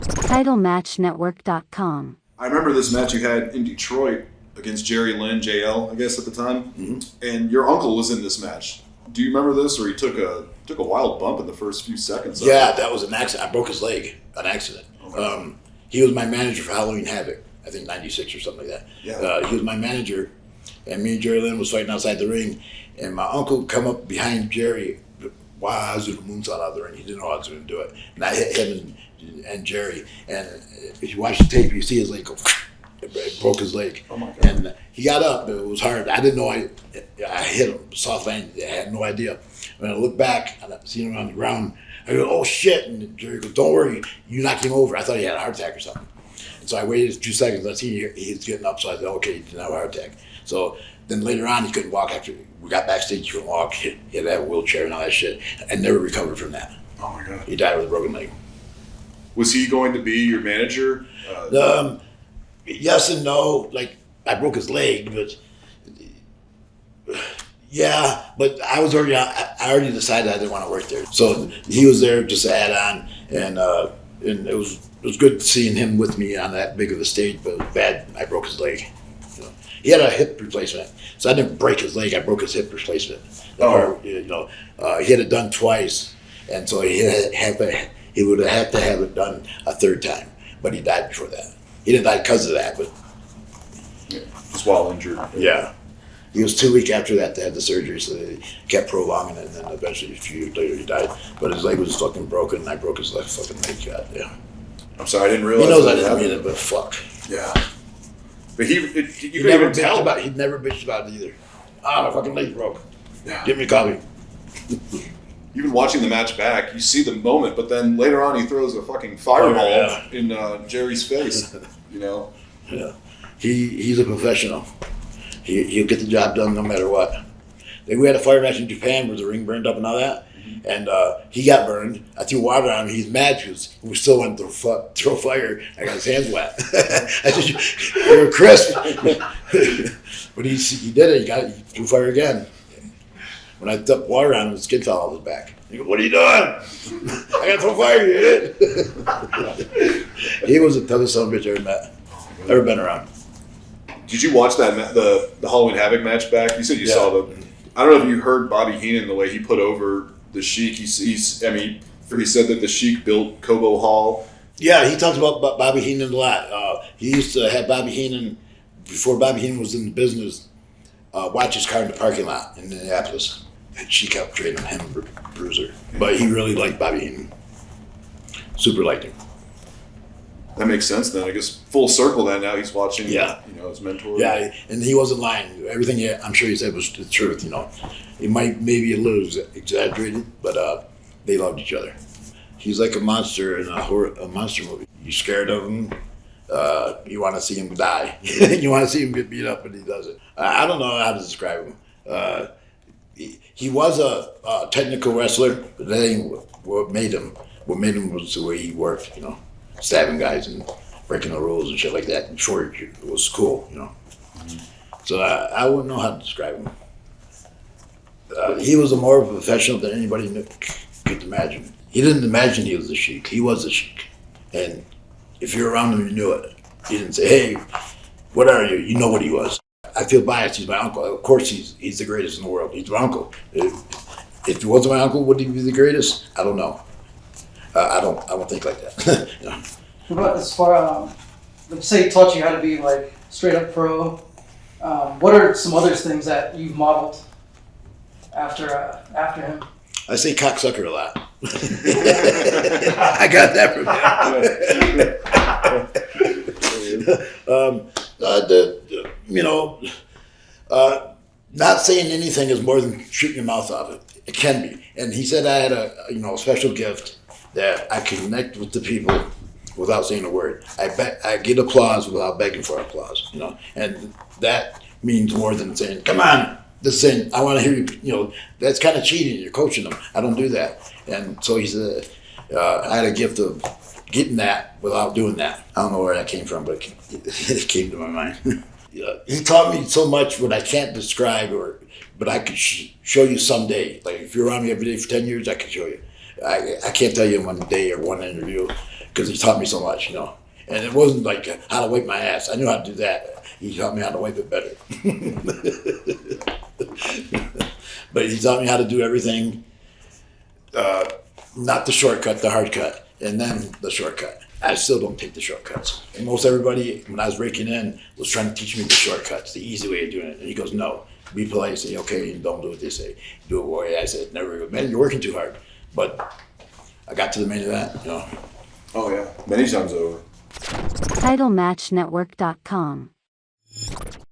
TitleMatchNetwork.com. I remember this match you had in Detroit against Jerry Lynn, JL, I guess at the time, and your uncle was in this match. Do you remember this, or he took a wild bump in the first few seconds? Yeah, that was an accident. I broke his leg, an accident. Okay. He was my manager for Halloween Havoc, I think 96 or something like that. Yeah. He was my manager, and me and Jerry Lynn was fighting outside the ring, and my uncle come up behind Jerry while I was doing a moonsault out of the ring. He didn't know I was going to do it. And I hit him and Jerry, and if you watch the tape, you see his leg go, it broke his leg. Oh my God. And he got up, it was hard. I didn't know I hit him, soft land, I had no idea. When I look back, and I see him on the ground, I go, oh shit, and Jerry goes, don't worry, you knocked him over. I thought he had a heart attack or something. And so I waited a few seconds, I see he's getting up, so I said, okay, he didn't have a heart attack. So then later on, he couldn't walk after we got backstage, he couldn't walk, he had to have a wheelchair and all that shit, and never recovered from that. Oh my God. He died with a broken leg. Was he going to be your manager? Yes and no. Like, I broke his leg, but yeah, but I already decided I didn't want to work there. So he was there just to add on, and it was good seeing him with me on that big of a stage, but it was bad. I broke his leg. You know, he had a hip replacement, so I didn't break his leg. I broke his hip replacement. He had it done twice, and so he would have had to have it done a third time, but he died before that. He didn't die because of that, but just while injured. Yeah. He was 2 weeks after that to have the surgery, so they kept prolonging it, and then eventually a few years later he died. But his leg was fucking broken, and I broke his left fucking leg. God, yeah. I'm sorry, I didn't realize. He knows I didn't mean it, but fuck. Yeah. But you He'd never bitched about it either. My fucking leg broke. Yeah. Give me a coffee. Even watching the match back, you see the moment, but then later on he throws a fucking fireball in Jerry's face. You know. Yeah. He's a professional. He'll get the job done no matter what. We had a fire match in Japan where the ring burned up and all that, and he got burned. I threw water on him. He's mad because we still went to throw fire. I got his hands wet. I said, "You're crisp." But he did it. He threw fire again. When I dumped water on him, his skin fell off his back. He goes, "What are you doing?" I got to throw fire, you idiot. He was the toughest son of a bitch I ever been around. Did you watch that the Halloween Havoc match back? You said you saw the. I don't know if you heard Bobby Heenan the way he put over the Sheik. He said that the Sheik built Cobo Hall. Yeah, he talks about Bobby Heenan a lot. He used to have Bobby Heenan, before Bobby Heenan was in the business, watch his car in the parking lot in Minneapolis. And she kept training him, Bruiser. But he really liked Bobby Heenan. Super liked him. That makes sense then. I guess full circle then now he's watching his mentor. Yeah, and he wasn't lying. Everything I'm sure he said was the truth, you know. It might maybe a little exaggerated, but they loved each other. He's like a monster in a monster movie. You're scared of him. You want to see him die. You want to see him get beat up, and he does it. I don't know how to describe him. He was a technical wrestler, but that ain't what made him. What made him was the way he worked, you know. Stabbing guys and breaking the rules and shit like that. Sure, it was cool, you know. So I wouldn't know how to describe him. He was more of a professional than anybody could imagine. He didn't imagine he was the Sheik. He was the Sheik. And if you're around him, you knew it. He didn't say, hey, what are you? You know what he was. I feel biased. He's my uncle. Of course, he's the greatest in the world. He's my uncle. If he wasn't my uncle, would he be the greatest? I don't know. I don't think like that. You know? But as far, let's say he taught you how to be like straight up pro. What are some other things that you've modeled after him? I say cocksucker a lot. I got that from him. Not saying anything is more than shooting your mouth off. It can be. And he said I had a special gift that I connect with the people without saying a word. I get applause without begging for applause, you know, and that means more than saying, "Come on," just saying, "I want to hear you." You know, that's kind of cheating. You're coaching them. I don't do that, and so he said, I had a gift of getting that without doing that. I don't know where that came from, but it came to my mind. He taught me so much what I can't describe, but I could show you someday. Like if you're around me every day for 10 years, I can show you. I can't tell you in one day or one interview, because he taught me so much, you know. And it wasn't like how to wipe my ass. I knew how to do that. He taught me how to wipe it better. But he taught me how to do everything, not the shortcut, the hard cut, and then the shortcut. I still don't take the shortcuts. And most everybody, when I was breaking in, was trying to teach me the shortcuts, the easy way of doing it. And he goes, no, be polite, say, okay, don't do what they say. Do it the way I said. Never, man, you're working too hard. But I got to the main event, you know. Oh, yeah. Many times over. TitleMatchNetwork.com